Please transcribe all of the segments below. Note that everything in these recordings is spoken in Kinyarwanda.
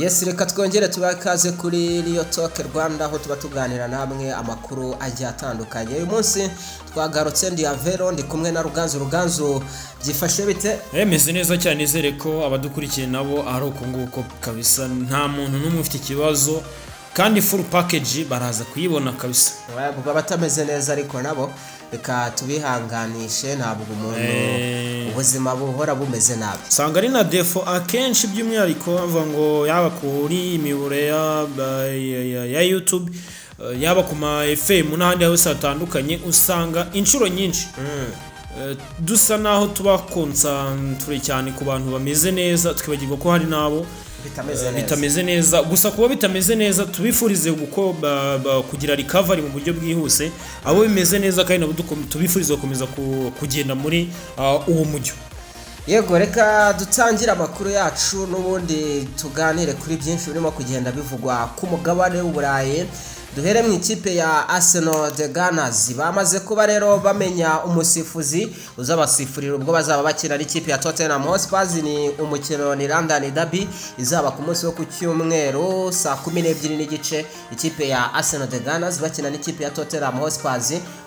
Yes, reka twongere tubakaze kuri Rio Talk Rwanda aho tuba tuganira namwe amakuru agiye atandukanye. Uyu munsi twagarutse ndi Avero ndi kumwe na Ruganzu byifashe bite? Meze neza cyane izere ko abadukurikiye nabo ari uko nguko kabisa, nta muntu n'umwe ufite ikibazo kandi full package baraza kuyibona kabisa. Baba batameze neza ariko nabo reka tubihanganishe, ntabwo umuntu ubuzima buhora bumeze nabi. Sanga ari na defo akenshi by'umwihariko avuga ngo yaba kuri imibure ya YouTube yaba ku ma FM n'ahandi hose hatandukanye usanga inshuro nyinshi dusa naho tuba concentrate cyane ku bantu bameze neza, twibagirwa ko hari nabo bitameze neza. Gusa kuba bitameze neza tubifurize kugira recovery mu buryo bwihuse, abo bimeze neza kandi nabo tubifurize gukomeza kugenda muri uwo mujyo. Yego, reka dutangire amakuru yacu n'ubundi tuganire kuri byinshi birimo kugenda bivugwa ku mugabane w'Uburayi. Duhere mu ikipe ya Arsenal the Gunners, bamaze kuba rero bamenya umusifuzi uzabasifurira ubwo bazaba bakina n'ikipe ya Tottenham Hotspur. Ni umukino ni London Derby, izaba ku munsi wo ku cyumweru saa 12:30 ikipe ya Arsenal the Gunners bakina n'ikipe ya Tottenham Hotspur.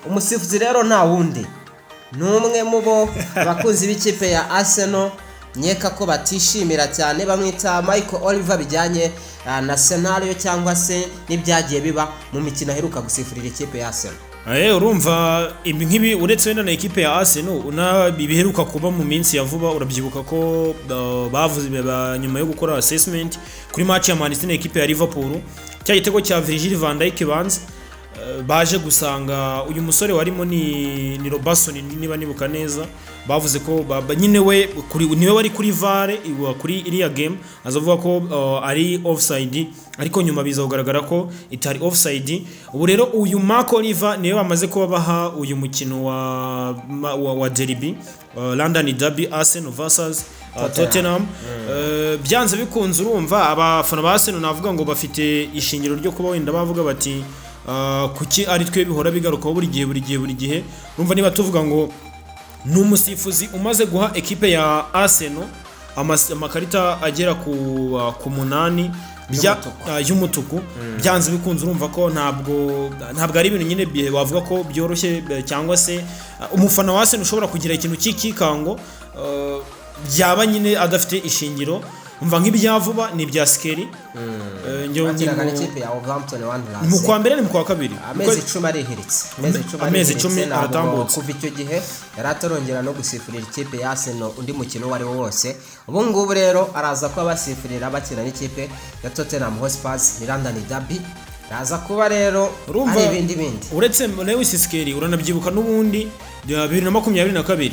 Umusifuzi rero nta wundi numwe mu bo abakunzi b'ikipe ya Arsenal nyeka ko batishimira cyane, bamwita Michael Oliver bijyanye na scenario cyangwa se n'ibyagiye biba mu mikino aheruka gusifurira ikipe ya Arsenal. Urumva ibi nkibi uretse wenda na ikipe ya Arsenal biheruka kuba mu minsi ya vuba. Urabyibuka ko bavuze nyuma yo gukora assessment kuri match ya Man City na ikipe ya Liverpool, cya gitego cya Virgil van Dijk banze baje gusanga uyu musore warimo ni Robertson niba nibuka neza, bavuze ko nyine we niwe wari kuri VAR kuri iriya game, azavuga ko ari offside, ariko nyuma biza kugaragara ko itari offside. Ubu rero uyu Mark Oliver niwe bamaze kuba baha uyu mukino wa derby, London Derby, Arsenal versus Tottenham. Byanze bikunze urumva abafana ba Arsenal navuga ngo bafite ishingiro ryo kuba wenda bavuga bati kuki ari twe bihora bigarukaho buri gihe. Urumva niba tuvuga ngo n'umusifuzi umaze guha ekipe ya Arsenal amakarita agera ku 8 y'umutuku, byanze bikunze urumva ko ntabwo ari ibintu nyine wavuga ko byoroshye, cyangwa se umufana wa Arsenal ushobora kugira ikintu cy'ikikango byaba nyine adafite ishingiro. Umva nk'ibyavuba ni bya Skeri mu kwa mbere ni mu kwa kabiri, amezi 10 arihiritse, amezi 10 aratambutse. Kuva icyo gihe yaratorongera no gusifurira ikipe ya Arsenal undi mukino wari wose. Ubu ngubu rero araza ko abasifurira bakina n'ikipe ya Tottenham Hotspur ni London Derby, araza kuba rero ari ibindi uretse Lewis Skeri. Uranabyibuka n'ubundi 2022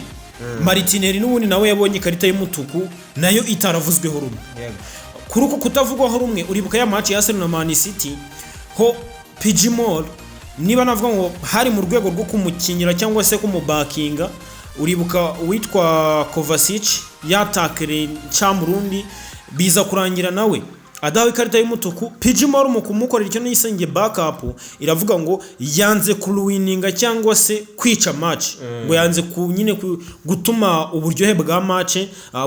Martinelli n'ubundi nawe yabonye ikarita y'umutuku nayo itaravuzweho rumwe. Kuri uko kutavugwaho rumwe, uribuka ya match ya Arsenal na Man City ho PG Mall niba navuga ngo hari mu rwego rwo kumukinyira cyangwa se kumubakinga. Uribuka witwa Kovacic yatakere Chamurundi, biza kurangira nawe adawe ikarita y'umutuku. PG Mall mu kumukorera icyo nisenge backup iravuga ngo yanze kuruwininga cyangwa se kwica match, ngo yanze nyine gutuma uburyohe bwa match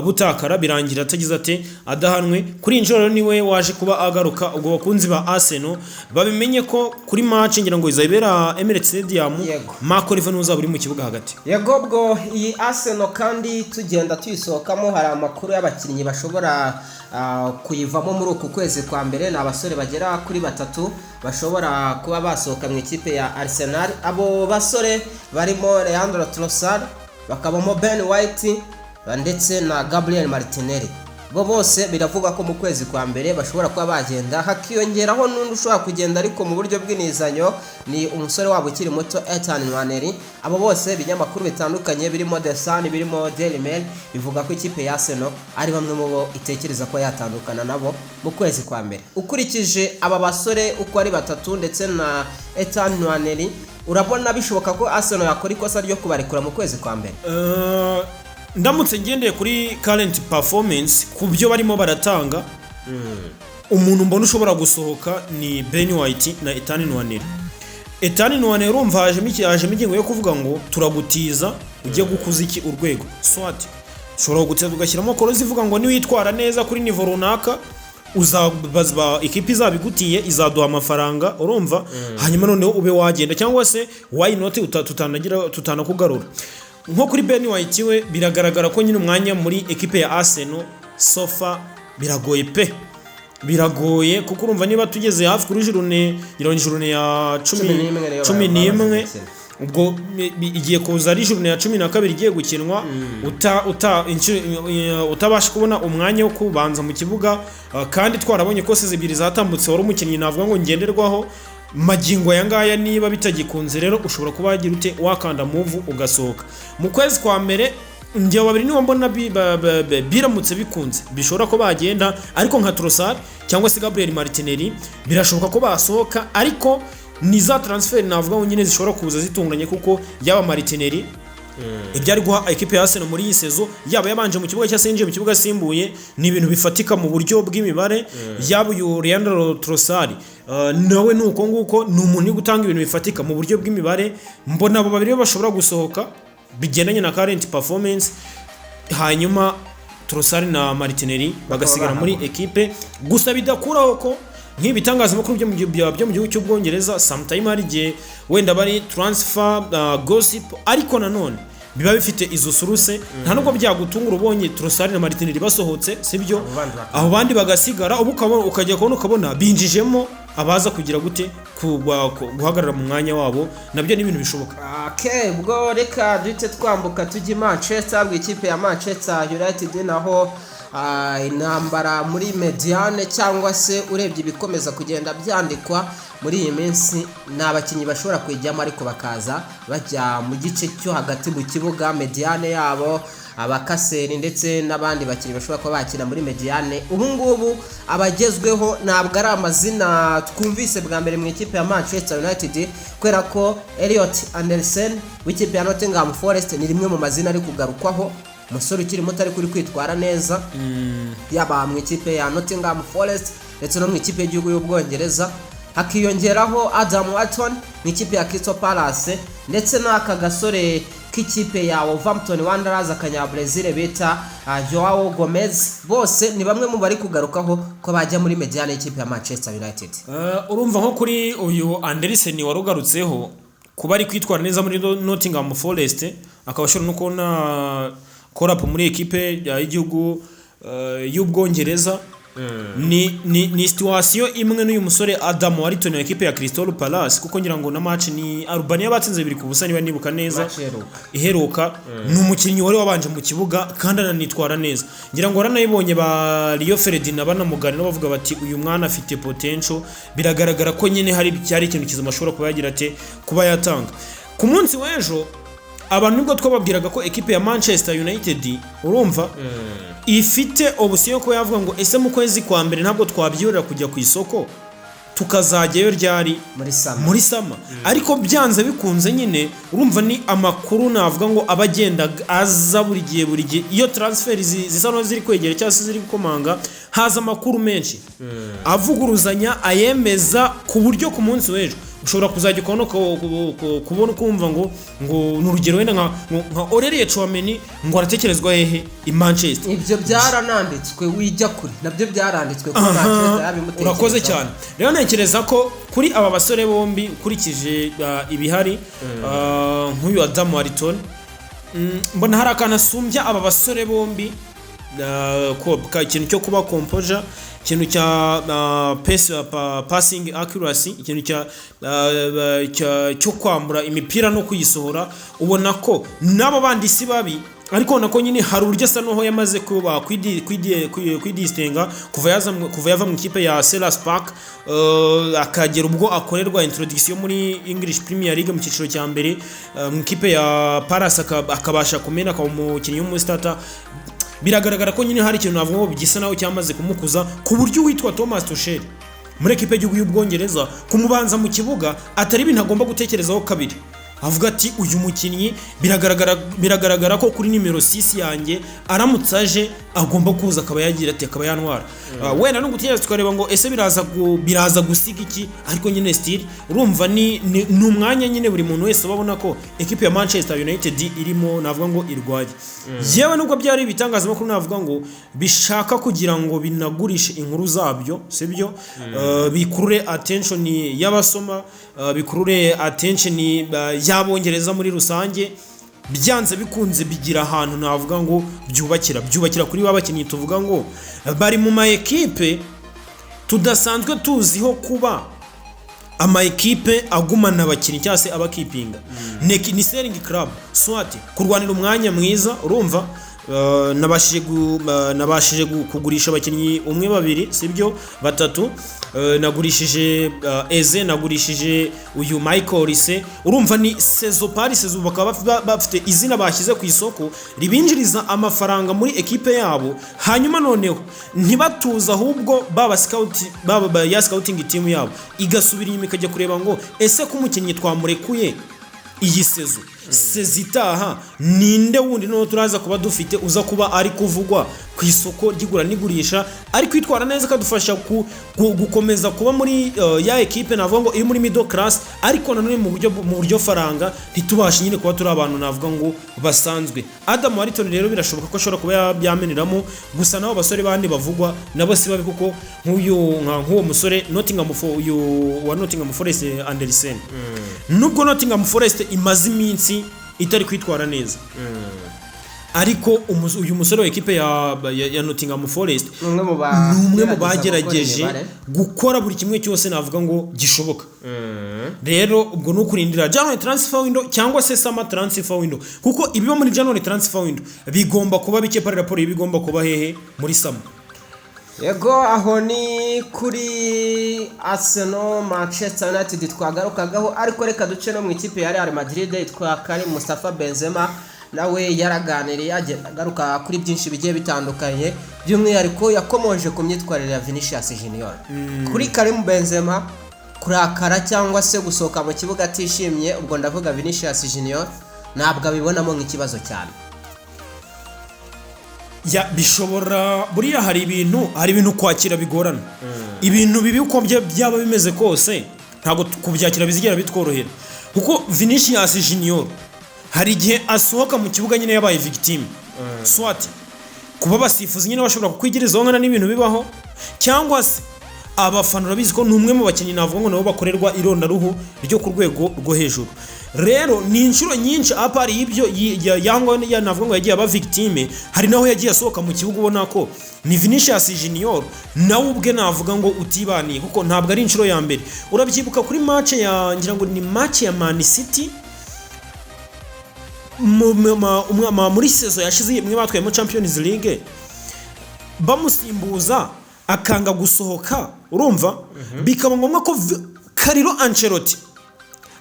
butakara, birangira atagize ate adahanwe. Kuri injoro niwe waje kuba agaruka. Ubwo bakunzi ba Arsenal babimenye ko kuri match ngira ngo izabera Emirates Stadium, Mark Oliver n'uzaba uri mu kibuga hagati. Yego, bwo iyi Arsenal kandi tugenda tuyisohokamo hari amakuru y'abakinnyi bashobora kuyivamo muri uku kwezi kwa mbere. Ni abasore bagera kuri 3 bashobora kuba basohoka mu ikipe ya Arsenal. Abo basore barimo Leandro Trossard, bakabamo Ben White ndetse na Gabriel Martinelli. Bo bose biravuga ko mu kwezi kwa mbere bashobora kuba bagenda, hakiyongeraho n'undi ushobora kugenda ariko mu buryo bw'inizanyo ni umusore wabo ukiri muto Ethan Nwaneri. Abo bose binyamakuru bitandukanye birimo The Sun, birimo Daily Mail bivuga ko ikipe ya Arsenal ari bamwe mu bo itekereza ko yatandukana nabo mu kwezi kwa mbere. Ukurikije aba basore uko ari 3 ndetse na Ethan Nwaneri, urabona bishoboka ko Arsenal yakora ikosa ryo kubarekura mu kwezi kwa mbere? Ndamutse ngendeye kuri current performance ku byo barimo baratanga, umuntu mbona ushobora gusohoka ni Ben White na Ethan Nwaneri. Ethan Nwaneri urumva haje migingo yo kuvuga ngo turagutiza ujye gukuza iki urwego. Swat ushobora guteza ugashyiramo korozi ivuga ngo niwitwara neza kuri nivo runaka uzabazwa ikipe izabigutiye izaduha amafaranga urumva hanyuma noneho ube wagenda cyangwa se why not tutanakugarura nko kuri Ben White we biragaragara ko nyine umwanya muri ekipe ya Arsenal sofa biragoye pe biragoye kuko urumva niba tugeze hafi kuri jurune ya 11 ubwo igiye kuza ari jurune ya 12 igiye gukinwa utabasha kubona umwanya wo kubanza mu kibuga kandi twarabonye ko sezibiri zatambutse wari umukinnyi navuga ngo ngenderwaho magingo ya ngaya niba bitagikunze rero ushobora kuba wagira ute wakanda move ugasohoka mu kwezi kwa mbere njye babiri niwo mbona biramutse bikunze bishobora ko bagenda ariko nka Trossard cyangwa se Gabriel Martinelli birashoboka ko basohoka ariko ni za transfer navuga ngo nyine zishobora kuza zitunguranye kuko yaba Martinelli ibyari guha ekipe ya Arsenal muri iyi sezo yaba yabanje mu kibuga cya Saint-Germain mu kibuga simbuye ni ibintu bifatika mu buryo bw'imibare yaba uyu Leandro Trossard nawe nuko nguko ni umuntu uri gutanga ibintu bifatika mu buryo bw'imibare mbona abo babiri bashobora gusohoka bigendanye na current performance hanyuma Trossard na Martinelli bagasigara muri ekipe gusa bidakuraho ko nk'ibitangazamakuru byo mu gihugu cy'Ubwongereza sometime hari gihe wenda bari transfer gossip ariko nanone biba bifite izo suruse nta nubwo byagutungura ubonye Trossard na Martinelli basohotse sibyo aho bandi bagasigara ukajya ukabona binjijemo abaza kugira gute guhagarara mu mwanya wabo nabyo ni ibintu bishoboka. Okay, ubwo reka duhite twambuka tujye Manchester ikipe ya Manchester United naho intambara muri mediane cyangwa se urebye ibikomeza kugenda byandikwa muri iyi minsi n'abakinnyi bashobora kwijyamo ariko bakaza bajya mu gice cyo hagati mu kibuga mediane yabo abakaseri ndetse n'abandi bakinnyi bashobora kuba bakina muri mediane ubu ngubu abagezweho ntabwo ari amazina twumvise bwa mbere mu ikipe ya Manchester United kubera ko Elliot Anderson w'ikipe ya Nottingham Forest ni rimwe mu mazina ari kugarukwaho umusore ukiri muto ari kuri kwitwara neza yaba mu ikipe ya Nottingham Forest ndetse no mu ikipe y'igihugu y'Ubwongereza hakiyongeraho Adam Wharton mu ikipe ya Crystal Palace ndetse n'aka gasore k'ikipe ya Wolverhampton Wanderers akanya-Brazil bita Joao Gomez bose ni bamwe mu bari kugarukaho ko bajya muri mediane y'ikipe ya Manchester United. Urumva nko kuri uyu Anderson warugarutseho kuba ari kwitwara neza muri Nottingham Forest akabashora no kubona korapo muri ekipe y'igihugu y'Ubwongereza ni situation imwe n'uyu musore Adam Wharton wa ekipe ya Crystal Palace kuko ngira ngo na match ni Albania batsinze 2-0 niba nibuka neza iheruka ni umukinnyi wari wabanje mu kibuga kandi ananitwara neza ngira ngo waranayibonye ba Rio Ferdinand banamugana no bavuga bati uyu mwana afite potential biragaragara ko nyine hari ikintu kizima ashobora kuba yagira ate kuba yatanga ku munsi w'ejo abantu nibwo twababwiraga ko ekipe ya Manchester United urumva ifite option ko yavuga ngo ese mu kwezi kwa mbere ntabwo twabyiyorera kujya ku isoko tukazajyayo ryari muri sama ariko byanze bikunze nyine urumva ni amakuru navuga ngo abagenda aza buri gihe iyo transfer zisa no ziri kwegera cyangwa se ziri gukomanga haza amakuru menshi avuguruzanya ayemeza ku buryo ku munsi w'ejo ushobora kuzajya kubona kumva ngo n'urugero wenda nka Aurelien Tchouameni ngo aratekerezwa hehe i Manchester ibyo byarananditswe wijya kuri nabyo byaranditswe ko Manchester yabimutekereza urakoze cyane rero ntekereza ko kuri aba basore bombi ukurikije ibihari nk'uyu Adam Wharton mbona hari akana asumbya aba basore bombi ko ikintu cyo kuba composure ikintu cya passing accuracy ikintu cyo kwambura imipira no kuyisohora ubona ko nabo bandi si babi ariko ubona ko nyine hari uburyo asa noho yamaze kuba kwidistenga kuva yava mu ikipe ya Selhurst Park akagera ubwo akorerwa introduction muri English Premier League mu cyiciro cya mbere mu ikipe ya Palace akabasha kumena kwa umukinnyi w'umustarter biragaragara ko nyine hari ikintu navuga ngo bigisa naho cyamaze kumukuza ku buryo witwa Thomas Tuchel muri ekipe y'igihugu y'Ubwongereza kumubanza mu kibuga atari ibintu agomba gutekerezaho kabiri avuga ati uyu mukinnyi biragaragara ko kuri nimero 6 yanjye aramutse aje agomba kuza akaba yagira ati akaba yanwara wenda no gutegereza tukareba ngo ese biraza gusiga iki ariko nyine still urumva ni umwanya nyine buri muntu wese babona ko equipe ya Manchester United irimo navuga ngo irwaye yewe nubwo byari ibitangazamakuru navuga ngo bishaka kugira ngo binagurishe inkuru zabyo sibyo bikurure attention y'abasoma bikurure attention y'abongereza muri rusange byanze bikunze bigira ahantu navuga ngo byubakira kuri babakinnyi tuvuga ngo bari mu ma equipe tudasanzwe tuziho kuba ama equipe agumana abakinnyi cyangwa se abakipinga ni selling club swati kurwanira umwanya mwiza urumva nabashije kugurisha abakinnyi umwe babiri sibyo batatu nagurishije Eze nagurishije uyu Michael Olise urumva ni saison Paris saison bakaba bafite izina bashyize ku isoko ribinjiriza amafaranga muri equipe yabo hanyuma noneho ntibatuza ahubwo baba ya scouting team yabo igasubira inyuma ikajya kureba ngo ese ko umukinnyi twamurekuye iyi saison sezitaha ninde wundi no turaza kuba dufite uza kuba ari kuvugwa ku isoko ryigura nigurisha ari kwitwara neza kadufasha gukomeza kuba muri ya equipe navuga ngo iri muri middle class ariko nanone mu buryo faranga ntitubashe nyine kuba turi abantu navuga ngo basanzwe Adam Wharton rero birashoboka ko ashobora kuba yameneramo gusa nabo basore bandi bavugwa nabo si babi kuko nk'uwo musore Nottingham Forest Andersen nubwo Nottingham Forest imaze iminsi itari kwitwara neza ariko uyu musore wa equipe ya Nottingham Forest umwe mu bagerageje gukora buri kimwe cyose navuga ngo gishoboka rero ubwo no kurindira January transfer window cyangwa se summer transfer window kuko ibiba muri January transfer window bigomba kuba bike par rapport bigomba kuba hehe muri summer. Yego aho ni kuri Arsenal Manchester United twagarukagaho ariko reka duce no mu ikipe ya Real Madrid itwa Karim Mustafa Benzema nawe yaraganiriye agaruka kuri byinshi bigiye bitandukanye by'umwihariko yakomoje ku myitwarire ya Vinicius Junior kuri Karim Benzema kurakara cyangwa se gusohoka mu kibuga atishimye ubwo ndavuga Vinicius Junior ntabwo abibonamo nk'ikibazo cyane ya bishobora buriya hari ibintu kwakira bigorana ibintu bibi uko byaba bimeze kose ntago kubyakira bizigera bitworohera kuko Vinicius Junior hari igihe asohoka mu kibuga nyine yabaye victim swati kuba basifuzi nyine bashobora kukwigirizaho nkana n'ibintu bibaho cyangwa se abafana urabizi ko numwe mu bakinnyi navuga ngo nabo bakorerwa irondaruhu ryo ku rwego rwo hejuru rero ni inshuro nyinshi apari ibyo yangwa navuga ngo yagiye aba victime hari naho yagiye asohoka mu kibuga ubona ko ni Vinicius Junior nawe ubwe navuga ngo utibaniye kuko ntabwo ari inshuro ya mbere urabyibuka kuri match ya ngira ngo ni match ya Man City muri season yashize imwe batwaye Champions League bamusimbuza akanga gusohoka urumva bikaba ngombwa ko Carlo Ancelotti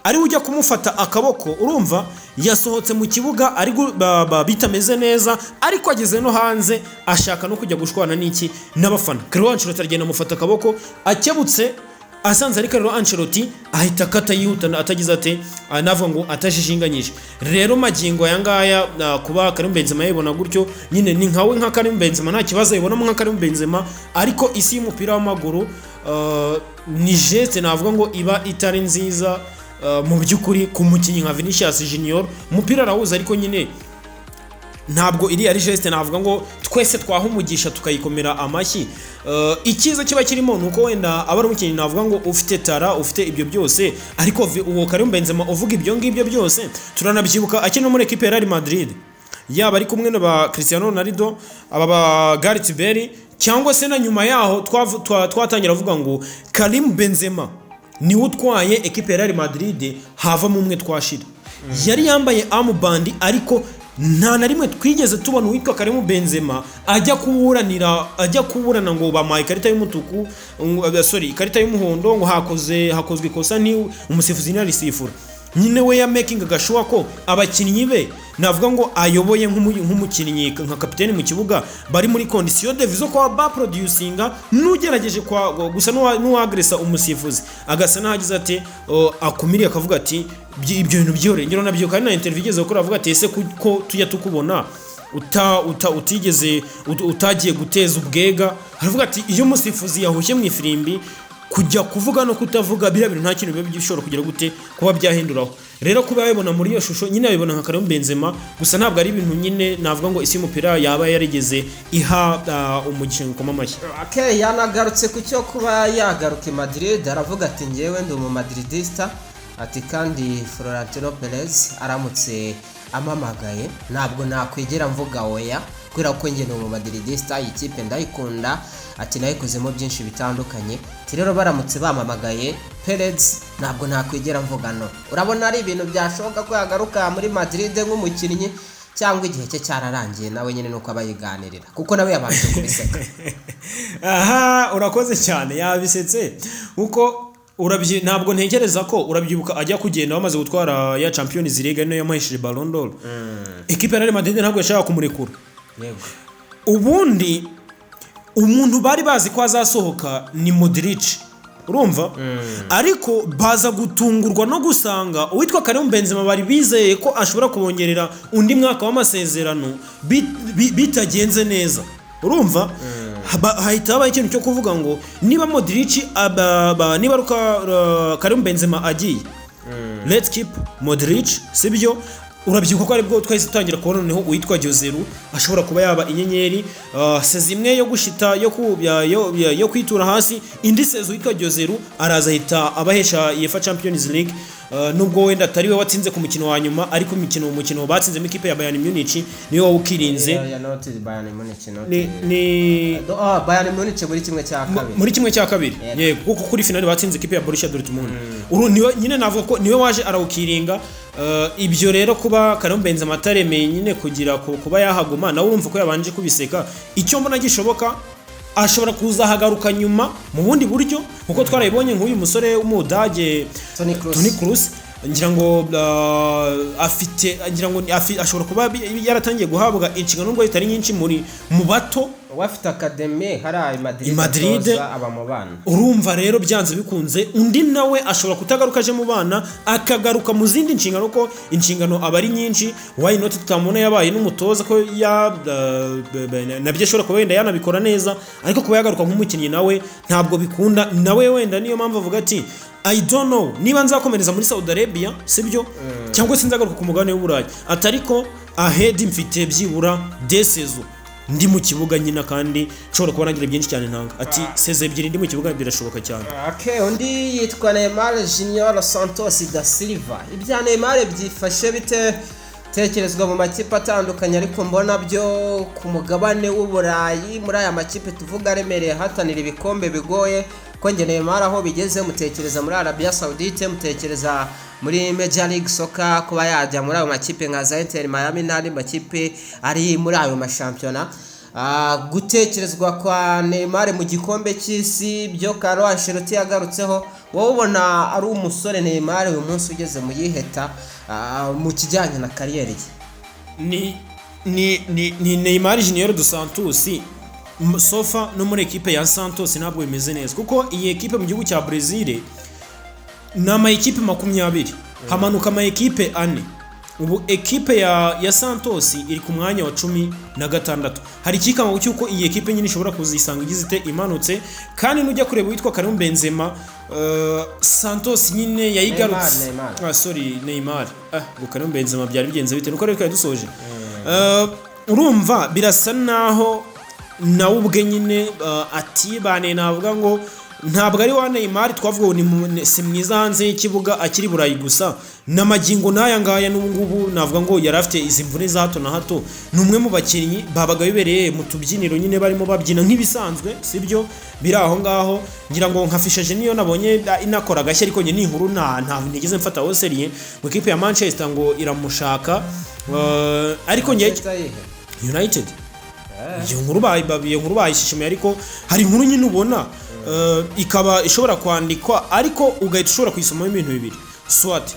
ari ujya kumufata akaboko urumva yasohotse mu kibuga ari bitameze neza ariko ageze no hanze ashaka no kujya gushwana n'iki n'abafana Carlo Ancelotti agenda amufata akaboko akebutse asanze ari Carlo Ancelotti ahita kata yihutana atagize ate navuga ngo atajijinganyije rero magingo yangaya kuba Karim Benzema yibona gutyo nyine ni nkawe nka Karim Benzema nta kibazo yibonamo nka Karim Benzema ariko isi y'umupira w'amaguru ni geste navuga ngo iba itari nziza mu byukuri ku mukinnyi nka Vinicius Junior umupira arawuza ariko nyine ntabwo iri ari geste navuga ngo twese twahumugisha tukayikomera amashyi ikiza kiba kirimo nuko wenda aba ari umukinnyi navuga ngo ufite tara ufite ibyo byose ariko uwo Karim Benzema uvuga ibyo ngibyo byose turanabyibuka akina muri equipe ya Real Madrid yaba ari kumwe na Cristiano Ronaldo aba ba Gareth Bale cyangwa se na nyuma yaho twatangira avuga ngo Karim Benzema ni utwaye equipe ya Real Madrid hava mu mwe twashira yari yambaye armband ariko nta na rimwe twigeze tubona uwitwa Karim Benzema ajya kuburana ngo bamaye ikarita y'umutuku ikarita y'umuhondo ngo hakozwe ikosa ni umusifuzi n'arisifura nyine we ya making agashuwa ko abakinnyi be navuga ngo ayoboye nk'umukinnyi nka kapiteni mu kibuga bari muri condition de viso kwa ba producinga n'ugerageje kwa gusa n'uwagresa umusifuzi agasa nahagize ati akumiriye akavuga ati ibyo bintu byore ngiro nabyo kandi na interview igeze gukora avuga ati ese ko tujya tukubona utigeze utagiye guteza ubwega, aravuga ati iyo umusifuzi yahushye mu ifirimbi kujya kuvuga no kutavuga biriya bintu nta kintu biba bishobora kugira gute kuba byahinduraho. Rero kuba yabibona muri iyo shusho nyine yabibona nka Karim Benzema, gusa ntabwo ari ibintu nyine navuga ngo isi y'umupira yaba yarigeze iha umugisha ngoma amashyi. Okay, yanagarutse ku cyo kuba yagaruka i Madrid, aravuga ati ngewe ndi umu Madridista, ati kandi Florentino Perez aramutse amamagaye ntabwo nakwigera mvuga oya kubera ko njye ni umu Madridista, iyi kipe ndayikunda, ati nayikozemo byinshi bitandukanye, rero baramutse bamamagaye Perez ntabwo nakwigera mvuga no. Urabona ari ibintu byashoboka ko yagaruka muri Madrid nk'umukinnyi cyangwa igihe cye cyararangiye nawe nyine nuko abayiganirira kuko nawe yabanje kubiseka. Aha, urakoze cyane, yabisetse kuko ntabwo ntekereza ko urabyibuka ajya kugenda bamaze gutwara ya Champions League niyo yamuhesheje Ballon d'Or. Equipe ya Real Madrid ntabwo yashaka kumurekura. Yego. Ubundi umuntu bari bazi ko azasohoka ni Modric, urumva? Ariko baza gutungurwa no gusanga uwitwa Karim Benzema bari bizeye ko ashobora kubongerera undi mwaka w'amasezerano bitagenze neza, urumva? Hahita habaho ikintu cyo kuvuga ngo niba Modric niba Karim Benzema agiye, let's keep Modric, sibyo? Urabyibuka ko aribwo twahise tutangira kubona noneho uwitwa Jozeru ashobora kuba yaba inyenyeri sezi imwe yo gushita yo kwitura hasi, indi sezi uwitwa Jozeru araza ahita abahesha UEFA Champions League. Nubwo wenda atari we watsinze ku mukino wa nyuma, ariko umukino batsinze mu ikipe ya Bayern Munich niyo wawukirinze. Bayern Munich muri kimwe cya kabiri. Yego, kuko kuri finale batsinze ikipe ya Borussia Dortmund. Nyine navuga ko niwe waje arawukiringa. Ibyo rero kuba Karim Benzema ataremeye nyine kugira kuba yahaguma, nawe urumva ko yabanje kubiseka. Icyo mbona gishoboka, ashobora kuzahagaruka nyuma mu bundi buryo kuko twarayibonye nk'uyu musore w'umudage Toni Kroos, ngira ngo ashobora kuba yaratangiye guhabwa inshingano nubwo zitari nyinshi mu bato wafite academy hari i Madrid aba mu bana. Urumva rero byanze bikunze undi nawe ashobora kutagaruka aje mu bana akagaruka mu zindi nshingano, ko inshingano aba ari nyinshi. Why not tutamubona yabaye n'umutoza ko nabyo ashobora kuba wenda yanabikora neza, ariko kuba yagaruka nk'umukinnyi nawe ntabwo bikunda. Nawe wenda niyo mpamvu avuga ati I don't know niba nzakomereza muri Saudi Arabia, sibyo? Cyangwa se nzagaruka ku mugabane w'Uburayi, atariko ahead mfite byibura desezo ndi mu kibuga nyina kandi nshobora kuba nagira byinshi cyane ntanga. Ati seze ebyiri ndi mu kibuga birashoboka cyane. Okay, undi yitwa Neymar Junior Santos da Silva. Ibya Neymar byifashe bite tekerezwa mu makipe atandukanye, ariko mbona byo ku mugabane w'Uburayi muri aya makipe tuvuga aremereye hatanira ibikombe bigoye ko nge Neymar aho bigeze mutekereza muri Arabia Saudite, mutekereza muri Major League Soccer kuba yajya muri ayo makipe nka Inter Miami n'andi makipe ari muri ayo mashampiyona. Gutekerezwa kwa Neymar mu gikombe cy'isi byo Carlo Ancelotti yagarutseho, wowe ubona ari umusore Neymar uyu munsi ugeze mu yiheta mu kijyanye na kariyeri ye? Ni Neymar Junior dos Santos sofa no muri ekipe ya Santos ntabwo bimeze neza, kuko iyi ekipe mu gihugu cya Brazil ni ama ekipe 20 hamanuka ama ekipe 4. Ubu ekipe ya Santos iri ku mwanya wa 16. Hari ikikango cyuko iyi ekipe nyine ishobora kuzisanga igizite imanutse, kandi nujya kureba witwa Karim Benzema Santos nyine yayigarutse. Neymar Karim Benzema byari bigenze bite nuko rero dusoje. Urumva birasa naho nawe ubwe nyine atibane, navuga ngo ntabwo ari wa Neymar twavuga ni si mwiza hanze y'ikibuga akiri Burayi gusa, n'amagingo n'aya ngaya n'ubungubu navuga ngo yari afite izi mvune za hato na hato. Ni umwe mu bakinnyi babaga bibereye mu tubyiniro nyine barimo babyina nk'ibisanzwe, sibyo? Biri aho ngaho ngira ngo nka Fisher niyo nabonye inakora gashya, ariko nye n'inkuru nta nigeze mfata aho seriye mu kipe ya Manchester ngo iramushaka, ariko ngiye United iyo nkuru bayishimiye, ariko hari inkuru nyine ubona ikaba ishobora kwandikwa ariko ugahita ushobora kuyisomamo ibintu bibiri. Swat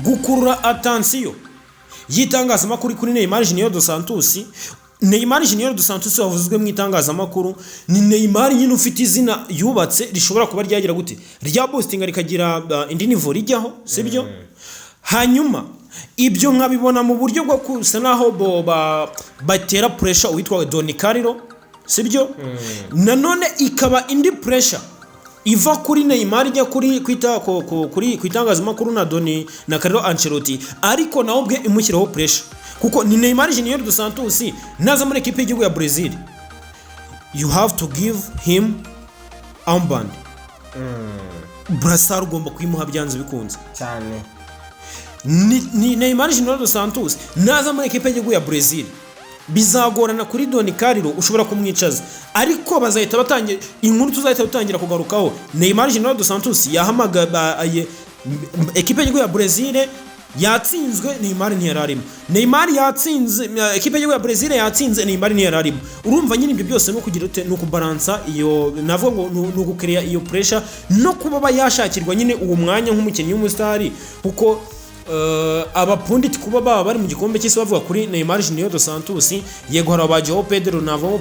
gukurura attention yitangazamakuru kuri Neymar Junior dos Santos. Neymar Junior dos Santos wavuzwe mu itangazamakuru ni Neymar nyine ufite izina yubatse rishobora kuba ryagira gute rya boostinga rikagira indi niveau rijyaho, sibyo? hanyuma ibyo nkabibona mu buryo bwo kusa naho batera pressure uwitwa Doni Carlo sibyo nanone ikaba indi pressure iva kuri Neymar ijya kuri kwitangazamakuru na Doni na Carlo Ancelotti ariko nawe ubwe imushyiraho pressure kuko ni Neymar Junior dos Santos naza muri equipe y'igihugu ya Brazil you have to give him armband brassard ugomba kwimuha byanze bikunze cyane ni Neymar Junior dos Santos naza muri equipe y'igihugu ya Brazil bizagorana kuri Doni Carlo ushobora kumwicaza ariko bazahita batangira inkuru tuzahita utangira kugarukaho Neymar Junior dos Santos yahamaga equipe y'igihugu ya Brazil yatsinzwe Neymar ntiyararimo Neymar yatsinze equipe y'igihugu ya Brazil yatsinze Neymar ntiyararimo urumva nyine ibyo byose no kugira no kubalansa iyo navuga ngo no gukerea iyo pressure no kuba yashakirwa nyine uwo mwanya nk'umukinnyi w'umustar kuko abapunditi kuba baba bari mu gikombe cy'isi bavuga kuri Neymar Junior dos Santos yego hari abajeho Pedro Navo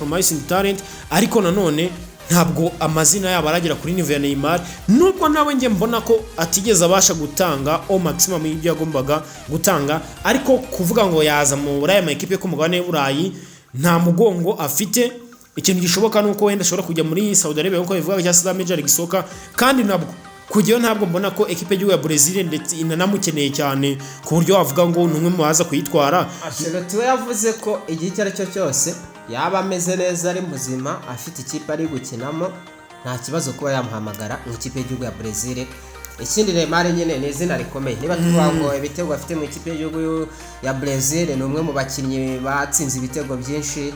promising talent ariko nanone ntabwo amazina yabo aragera kuri niveau ya Neymar nubwo nawe nge mbona ko atigeze abasha gutanga au maximum y'ibyo yagombaga gutanga ariko kuvuga ngo yaza mu buraya ma equipe ko mugabane w'Uburayi nta mugongo afite ikintu gishoboka nuko wenda ashobora kujya muri Saudi Arabia nkuko bivuga cyangwa Major League Soccer kandi nabwo kugiyo ntabwo mbona ko equipe y'igihugu ya Brazil ndetse inanamukeneye cyane ku buryo wavuga ngo numwe mu baza kuyitwara Ancelotti yavuze ko igihe icyo ari cyo cyose yaba ameze neza ari muzima afite ikipe ari gukinamo nta kibazo kuba yamuhamagara mu ikipe y'igihugu ya Brazil ikindi Neymar nyine ni izina rikomeye niba tuvuga ngo ibitego afite mu ikipe y'igihugu ya Brazil ni umwe mu bakinnyi batsinze ibitego byinshi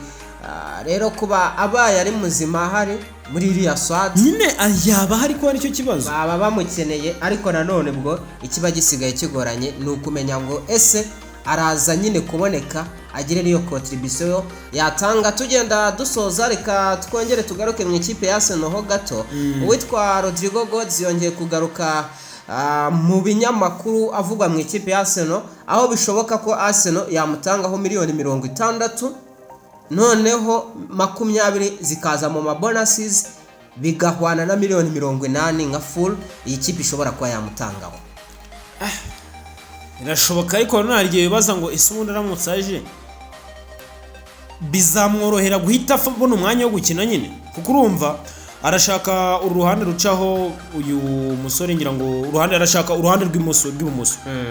rero kuba abaye ari muzima hari muri iriya swat nyine yaba hari ko ari cyo kibazo baba bamukeneye ariko nanone bwo ikiba gisigaye kigoranye ni ukumenya ngo ese araza nyine kuboneka agire niyo contribution yatanga tugenda dusoza reka twongere tugaruke mu ikipe ya Arsenal ho gato uwitwa Rodrigo Gods yongeye kugaruka mu binyamakuru avugwa mu ikipe ya Arsenal aho bishoboka ko Arsenal yamutangaho miliyoni 60 noneho 20 zikaza mu mabonuses bigahwana na miliyoni 80 nka full iyi kipe ishobora kuba yamutangaho irashoboka ariko narigiye bibaza ngo ese ubundi aramutse aje bizamworohera guhita abona umwanya wo gukina nyine kuko urumva arashaka uruhande rucaho uyu musore ngira ngo uruhande arashaka uruhande rw'ibumoso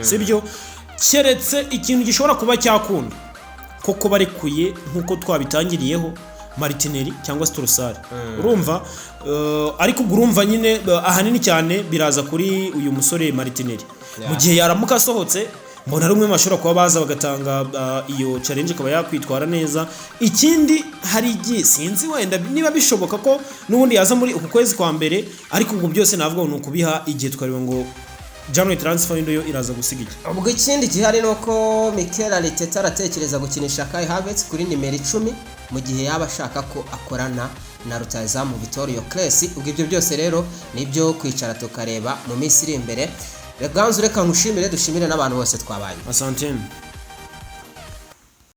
sibyo keretse ikintu gishobora kuba cyakunda koko barekuye nkuko twabitangiriyeho Martinelli cyangwa Trossard urumva ariko urumva nyine ahanini cyane biraza kuri uyu musore Martinelli mu gihe yaramuka asohotse mbona ari umwe mashobora kuba baza bagatanga iyo challenge akaba yakwitwara neza ikindi hari igihe sinzi wenda niba bishoboka ko nubundi yaza muri uku kwezi kwa mbere ariko ubwo byose navuga ngo nukubiha igihe twareba ngo January transfer window yo iraza gusigira ubwo ikindi gihari nuko Mikel Arteta aratekereza gukinisha Kai Havertz kuri nimero 10 mu gihe yaba ashaka ko akorana na rutazamu Vittorio Claes ubwo ibyo byose rero nibyo kwicara tukareba mu minsi iri imbere reka nkushimire dushimire n'abantu bose twabanye asante